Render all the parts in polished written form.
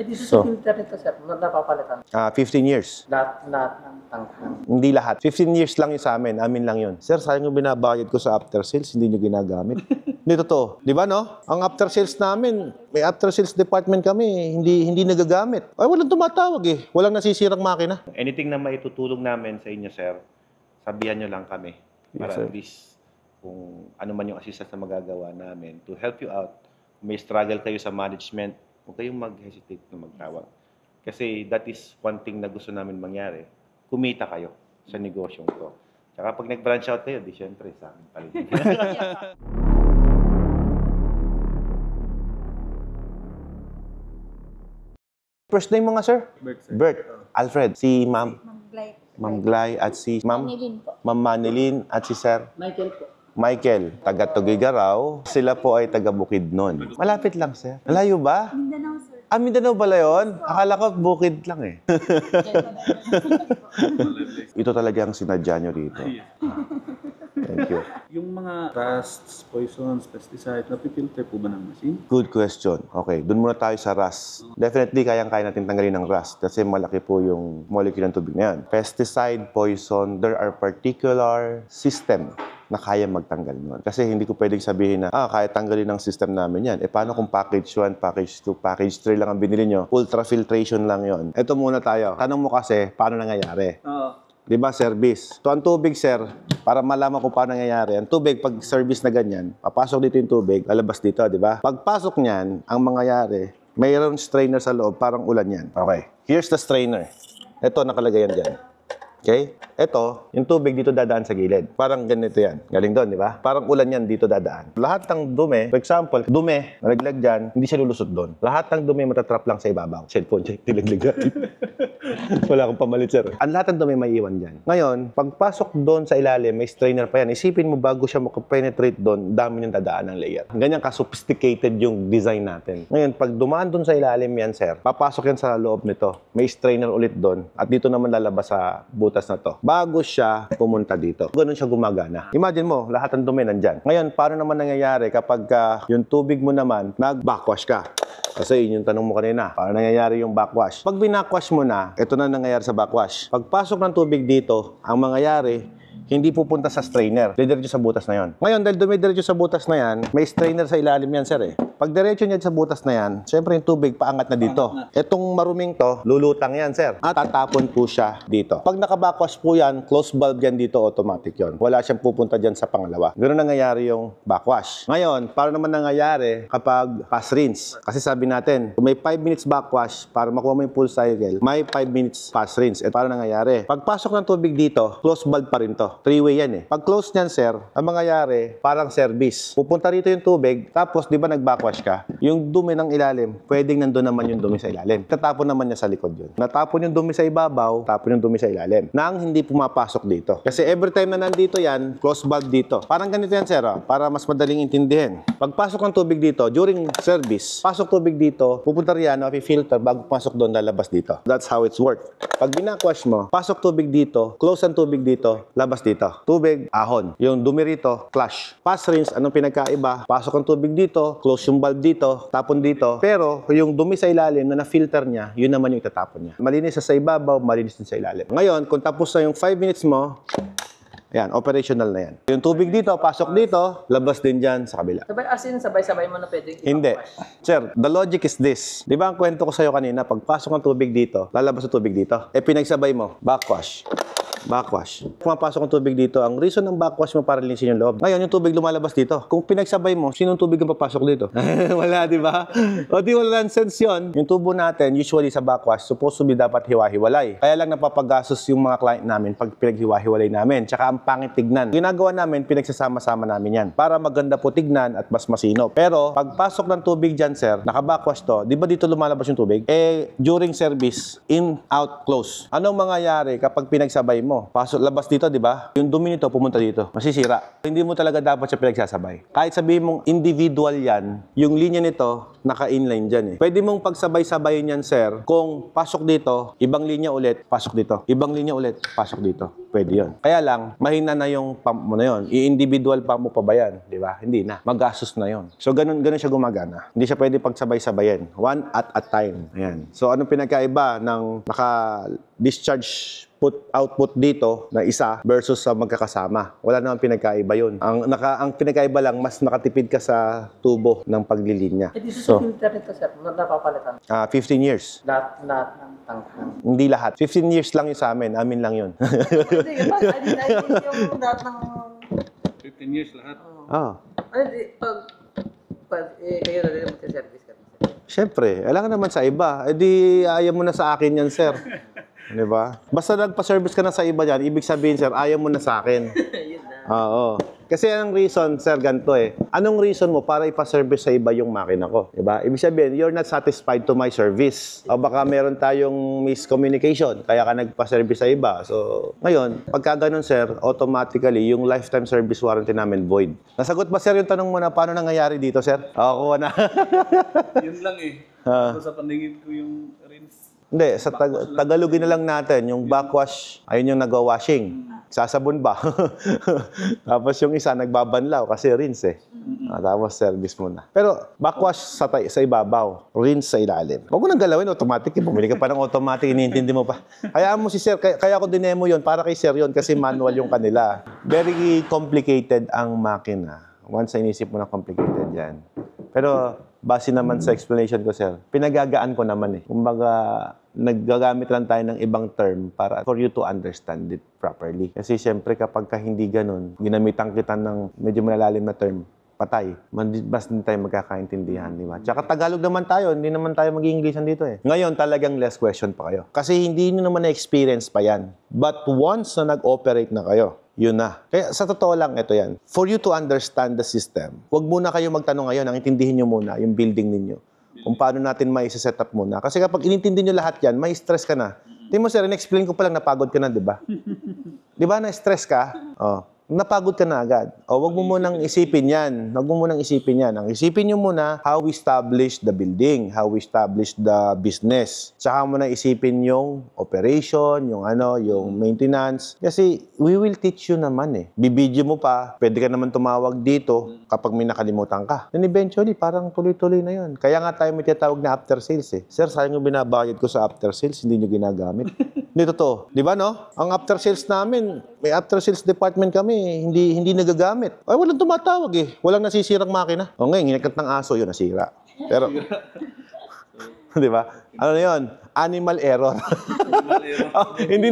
Ito sa filter nito, sir, napapalitan. 15 years. Lahat ng tank. Hindi lahat. 15 years lang yun sa amin. Amin lang yun. Sir, sayang yung binabayad ko sa after sales, hindi nyo ginagamit. Hindi totoo. Di ba, no? Ang after sales namin, may after sales department kami, hindi nagagamit. Ay, walang tumatawag eh. Walang nasisirang makina. Anything na maitutulong namin sa inyo, sir, sabihan nyo lang kami. Para at least, kung ano man yung assistance na magagawa namin to help you out. May struggle kayo sa management, huwag kayong mag-hesitate na magtawag. Kasi that is one thing na gusto namin mangyari. Kumita kayo sa negosyong to. Tsaka pag nag-branch out kayo, di syempre sa amin pa rin. First name mo nga, sir? Bert. Alfred. Si Ma'am? Ma'am Glay at si Ma'am? Ma'am Manilin at si Sir? Michael po. Michael, taga Tugigaraw. Sila po ay taga Bukidnon. Malapit lang, sir. Malayo ba? Mindanao, sir. Mindanao pala yun? Akala ko Bukid lang eh. Ito talaga ang sinadya nyo rito. Thank you. Yung mga rusts, poisons, pesticides, napipilter po ba ng machine? Good question. Okay, dun muna tayo sa rust. Definitely, kayang-kaya natin tanggalin ng rust kasi malaki po yung molecule ng tubig na yan. Pesticide, poison, there are particular system na kaya magtanggal nun. Kasi hindi ko pwedeng sabihin na, kaya tanggalin ng system namin yan. Paano kung package 1, package 2, package 3 lang ang binili nyo? Ultrafiltration lang yon. Ito muna tayo. Tanong mo kasi, paano nangyayari? Di ba, service? So, ang tubig, sir, para malaman ko paano nangyayari, ang tubig, pag service na ganyan, papasok dito yung tubig, lalabas dito, di ba? Pagpasok niyan, ang mangyayari, mayroon strainer sa loob, parang ulan yan. Okay. Here's the strainer. Ito, nakalagay yan dyan. Okay? Ito, yung tubig dito dadaan sa gilid. Parang ganito yan. Galing doon, di ba? Parang ulan yan dito dadaan. Lahat ng dumi, for example, dumi, nalaglag dyan, hindi siya lulusot doon. Lahat ng dumi matatrap lang sa ibabaw. Cellphone siya, nilaglag dyan. Wala akong pamalit, sir. Ang lahat ng dumi may iwan dyan. Ngayon, pagpasok doon sa ilalim, may strainer pa yan. Isipin mo bago siya makapenetrate doon, dami niyang dadaan ng layer. Ganyan ka-sophisticated yung design natin. Ngayon, pag dumaan doon sa ilalim yan, sir, papasok yan sa loob nito. May strainer ulit doon. At dito naman lalabas sa butas na to. Bago siya pumunta dito. Ganun siya gumagana. Imagine mo, lahat ng dumi nandyan. Ngayon, paano naman nangyayari kapag yung tubig mo naman, nag-backwash ka? Kasi yun yung tanong mo kanina. Paano nangyayari yung backwash? Pag binakwash mo na, ito na nangyayari sa backwash. Pagpasok ng tubig dito, ang mangyayari, hindi pupunta sa strainer. Didiretso sa butas na yon. Ngayon, dahil dumidiretso sa butas na yan, may strainer sa ilalim yan, sir eh. Pag diretso niya sa butas na yan, syempre yung tubig paangat na dito. Itong maruming to, lulutang yan, sir. At tatapon po siya dito. Pag nakabackwash po yan, close valve yan dito, automatic yon. Wala siyang pupunta dyan sa pangalawa. Ganoon nangyayari yung backwash. Ngayon, para naman nangyayari kapag pass rinse. Kasi sabi natin, kung may 5 minutes backwash, para makuha mo yung full cycle, may 5 minutes pass rinse. At para nangyayari? Pagpasok ng tubig dito, close valve pa rin to. 3-way yan eh. Pag close niyan, sir, ang mangyayari, parang service. Pupunta rito yung tubig, tapos di ba nag-backwash ka? Yung dumi ng ilalim, pwedeng nandun naman yung dumi sa ilalim. Tatapon naman niya sa likod yun. Natapon yung dumi sa ibabaw, tapon yung dumi sa ilalim. Nang hindi pumapasok dito. Kasi every time na nandito yan, close valve dito. Parang ganito yan, sir, para mas madaling intindihin. Pagpasok ng tubig dito, during service, pasok tubig dito, pupunta riyan, filter bago pasok doon, lalabas dito. That's how it's work. Pag binakwash mo, pasok tubig dito, close ang tubig dito, labas dito. Tubig, ahon. Yung dumi rito, flush. Pass rinse, anong pinagkaiba? Pasok ang tubig dito, close yung valve dito, tapon dito. Pero yung dumi sa ilalim na na-filter niya, yun naman yung itatapon niya. Malinis sa ibabaw, malinis din sa ilalim. Ngayon, kung tapos na yung 5 minutes mo, ayan, operational na yan. Yung tubig dito, pasok dito, labas din dyan sa kabila. Sabay-sabay mo na pwedeng Hindi. Sir, the logic is this. Di ba ang kwento ko sa'yo kanina, pagpasok ng tubig dito, lalabas yung tubig dito. Pinagsabay mo, backwash. Backwash. Pumapasok ang tubig dito. Ang reason ng backwash mo para linisin yung loob. Ngayon, yung tubig lumalabas dito. Kung pinagsabay mo, sinong tubig ang papasok dito? Wala, di ba? O di wala nonsense yun. Yung tubo natin, usually sa backwash, supposed to be dapat hiwa-hiwalay. Kaya lang napapagasos yung mga client namin pag pinaghiwa-hiwalay namin. Tsaka ang pangit tignan. Ginagawa namin, pinagsasama-sama namin yan. Para maganda po tignan at mas masinop. Pero, pagpasok ng tubig dyan, sir, nakabackwash to, di ba dito lumalabas yung tubig? During service, in, out, close. Anong mangyayari kapag pinagsabay mo? mo. Pasok, labas dito, di ba? Yung dumi nito, pumunta dito. Masisira. Hindi mo talaga dapat siya pinagsasabay. Kahit sabihin mong individual yan, yung linya nito, naka-inline dyan eh. Pwede mong pagsabay-sabayin yan, sir. Kung pasok dito, ibang linya ulit, pasok dito. Ibang linya ulit, pasok dito. Pwede yon. Kaya lang, mahina na yung pump mo na yon. I-individual pump mo pa ba yan? Di ba? Hindi na. Magastos na yon. So, ganun siya gumagana. Hindi siya pwede pagsabay-sabayin. One at a time. Ayan. So, anong pinagkaiba ng naka-discharge output dito na isa versus sa magkakasama? Wala namang pinagkaiba yun. Ang pinagkaiba lang, mas nakatipid ka sa tubo ng paglilinya. Dito sa filter nito, sir, napapalitan. 15 years. Lahat ng tank. Hindi lahat. 15 years lang yun sa amin. Amin lang yun. Hindi, I mean yung lahat ng... 15 years lahat. Ah. Kayo na rin mag-service ka. Siyempre, alam ka naman sa iba. Eh di, ayaw mo na sa akin yan, sir. Di ba? Basta nagpa-service ka na sa iba yan, ibig sabihin, sir, ayaw mo na sa akin. Yun na. Oo. Kasi anong reason, sir, ganito eh. Anong reason mo para ipa-service sa iba yung makina ko? Diba? Ibig sabihin, you're not satisfied to my service. O baka meron tayong miscommunication, kaya ka nagpa-service sa iba. So, ngayon, pagka ganun, sir, automatically, yung lifetime service warranty namin void. Nasagot ba, sir, yung tanong mo na paano nangyayari dito, sir? Oo, kuha na. Yun lang eh. Ako sa paningin ko yung rinse. Hindi, sa Tagalogin na lang natin, yung backwash, ayun yung nagwa-washing. Sasabon ba? Tapos yung isa, nagbabanlaw kasi rinse eh. Tapos service mo na. Pero backwash sa ibabaw, rinse sa ilalim. Huwag mo nang galawin, automatic. Bumili ka pa ng automatic, iniintindi mo pa. Hayaan mo si sir, kaya ko dinemo yun, para kay sir yun, kasi manual yung kanila. Very complicated ang makina. Once inisip mo na complicated yan. Pero base naman sa explanation ko, sir, pinagagaan ko naman eh. Kumbaga, naggagamit lang tayo ng ibang term para for you to understand it properly. Kasi siyempre kapag hindi ganun, ginamitan kita ng medyo malalalim na term, patay. Mas din tayo magkakaintindihan, di ba? Tsaka Tagalog naman tayo, hindi naman tayo mag-Englishan dito eh. Ngayon, talagang less question pa kayo. Kasi hindi nyo naman na-experience pa yan. But once na nag-operate na kayo, yun na. Kaya sa totoo lang, ito yan. For you to understand the system, huwag muna kayo magtanong ngayon, ang intindihin nyo muna yung building ninyo. Kung paano natin mai-set up muna. Kasi kapag inintindi nyo lahat yan, may stress ka na. Hindi mo, sir, in-explain ko pa lang, napagod ka na, di ba? Di ba, na-stress ka? Oh. Napagod ka na agad. O, wag mo munang isipin yan. Wag mo munang isipin yan. Ang isipin nyo muna, how we establish the building, how we establish the business. Tsaka mo na isipin yung operation, yung maintenance. Kasi we will teach you naman eh. Bibidyo mo pa, pwede ka naman tumawag dito kapag may nakalimutan ka. Then eventually, parang tuloy-tuloy na yun. Kaya nga tayo may tinatawag na after sales eh. Sir, sayang yung binabayad ko sa after sales, hindi nyo ginagamit. Hindi totoo. Di ba no? Ang after sales namin, may after sales department kami, hindi nagagamit. Ay, walang tumatawag eh. Walang nasisirang makina. O ngayon, hinakat ng aso, yun nasira. Pero, di ba? Ano na yun? Animal error. Hindi.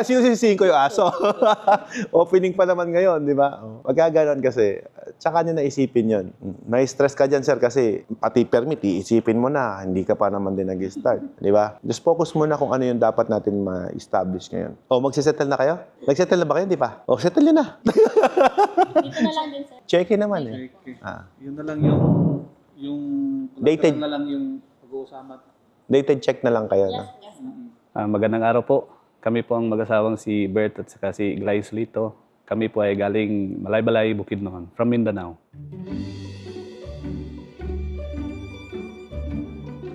Sinusisihin ko yung aso. Opening pa naman ngayon, di ba? Pagka ganon kasi, tsaka nyo naisipin yun. Na-stress ka dyan, sir, kasi pati permit, iisipin mo na, hindi ka pa naman din nag-start. Di ba? Just focus muna kung ano yung dapat natin ma-establish ngayon. O, magsisettle na kayo? Nagsettle na ba kayo? Di pa? O, settle nyo na. Dito na lang din, sir. Check-in naman eh. Okay. Yun na lang yung Dated. na lang yung pag-uusapan. Dated check na lang kayo. No? Yes. Magandang araw po. Kami po ang mag-asawang si Bert at saka si Glyce Lito. Kami po ay galing Malay-Balay, Bukidnon, from Mindanao.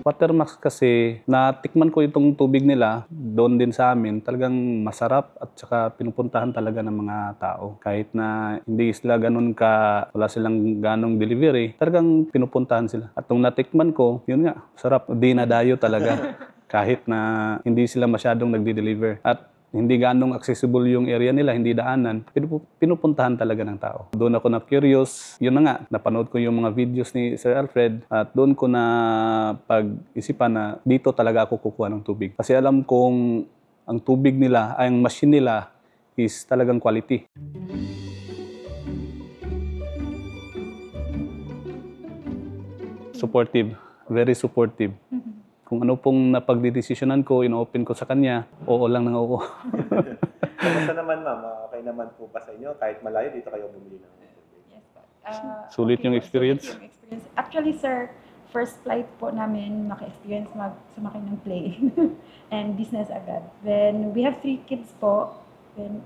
Watermax kasi, natikman ko itong tubig nila doon din sa amin. Talagang masarap at saka pinupuntahan talaga ng mga tao. Kahit na hindi sila ganun wala silang ganong delivery, talagang pinupuntahan sila. At nung natikman ko, yun nga, sarap. Dinadayo talaga. Kahit na hindi sila masyadong nagdi-deliver. At hindi ganong accessible yung area nila, hindi daanan, pinupuntahan talaga ng tao. Doon ako na-curious. Yun na nga, napanood ko yung mga videos ni Sir Alfred at doon ko na pag-isipan na dito talaga ako kukuha ng tubig. Kasi alam kong ang tubig nila, ang machine nila is talagang quality. Supportive, very supportive. Kung ano pong napagdidesisyonan ko, ino-open ko sa kanya, oo lang nang oo. Kamusta naman, ma'am? Okay naman po ba sa inyo? Kahit malayo, dito kayo bumili ng tubig? Yes, po. Sulit yung experience? Sulit yung experience. Actually, sir, first flight po namin, naka-experience sumakay ng plane and business agad. Then we have 3 kids po, then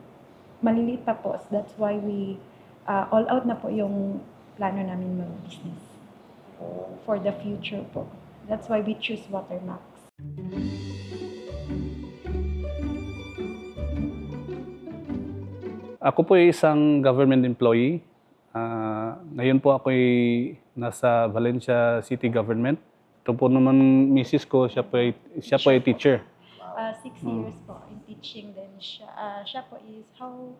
maliliit pa po. So that's why we all out na po yung plano namin mag-business for the future po. That's why we choose Watermax. Ako po ay isang government employee. Ngayon po ako ay nasa Valencia City Government. Ito po naman misis ko, siya po ay teacher. 6 years po in teaching. Then siya po is how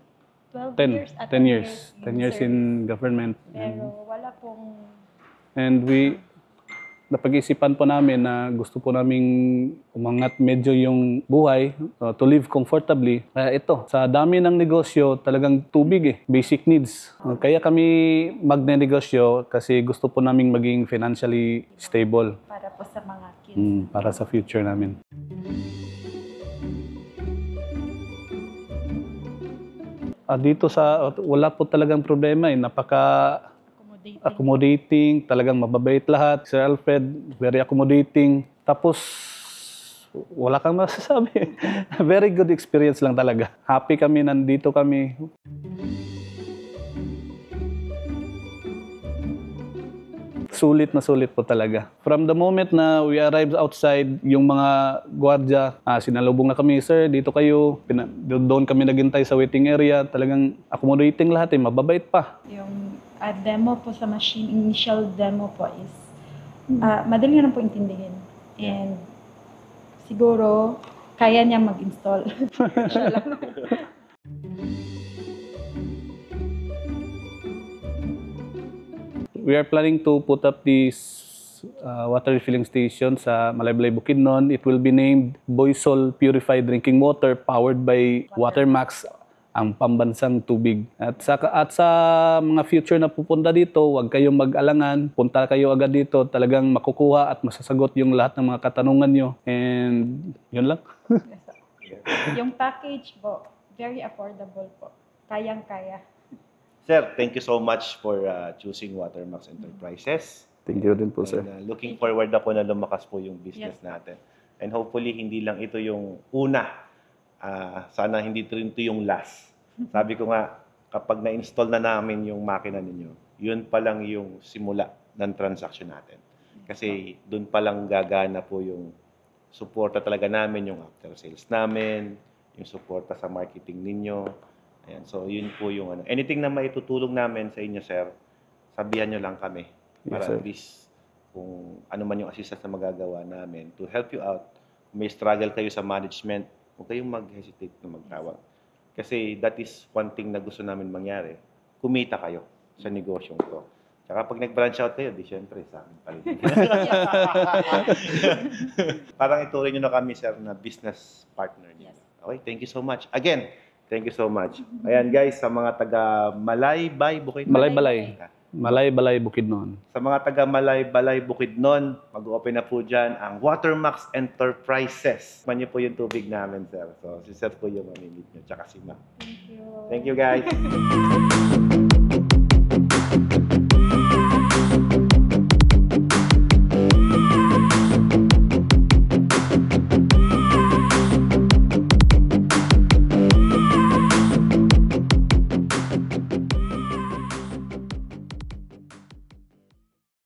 12 10 years? 10 years. 10 years service. in government. Pero wala pong And napag-isipan po namin na gusto po naming umangat medyo yung buhay, to live comfortably. Ito, sa dami ng negosyo, talagang tubig basic needs. Kaya kami magne-negosyo kasi gusto po naming maging financially stable para po sa mga kids. para sa future namin. Dito wala po talagang problema accommodating, talagang mababait lahat. Sir Alfred, very accommodating. Tapos, wala kang masasabi. Very good experience lang talaga. Happy kami, nandito kami. Sulit na sulit po talaga. From the moment na we arrived outside, yung mga gwardiya, sinalubong na kami, sir, dito kayo. Doon kami naghintay sa waiting area. Talagang accommodating lahat, mababait pa. Yung demo po sa machine, initial demo po is madali na po intindihin. And siguro, kaya niya mag-install. Siya lang. We are planning to put up this water refilling station sa Malaybalay, Bukidnon. It will be named Boysol Purified Drinking Water powered by Watermax, ang pambansang tubig. At sa mga future na pupunta dito, huwag kayong mag-alangan. Punta kayo agad dito. Talagang makukuha at masasagot yung lahat ng mga katanungan nyo. And yun lang. Yung package po, very affordable po. Kayang-kaya. Sir, thank you so much for choosing Watermax Enterprises. Thank you din po, sir. And, looking forward ako na lumakas po yung business natin. And hopefully, hindi lang ito yung una. Sana hindi rin ito yung last. Sabi ko nga, kapag na-install na namin yung makina ninyo, yun pa lang yung simula ng transaction natin. Kasi doon pa lang gagana po yung suporta talaga namin, yung after sales namin, yung suporta sa marketing ninyo. Ayan, so yun po yung ano. Anything na maitutulong namin sa inyo, sir, sabihan nyo lang kami. Para Yes, sir. at least kung ano man yung assistance na magagawa namin to help you out. Kung may struggle kayo sa management, huwag kayong mag-hesitate na magtawag. Kasi that is one thing na gusto namin mangyari. Kumita kayo sa negosyong to. Tsaka pag nag-branch out kayo, di syempre sa amin pa rin. Parang ituloy nyo na kami, sir, na business partner niyo. Okay, thank you so much. Again, thank you so much. Ayan guys, sa mga taga Malaybay, Bukidnon. Malaybalay, Bukidnon. Sa mga taga Malaybalay, Bukidnon, mag-open na po dyan ang Watermax Enterprises. Man niyo po yung tubig namin, sir. So, si sir po yung mamimit nyo, tsaka si Ma. Thank you. Thank you, guys.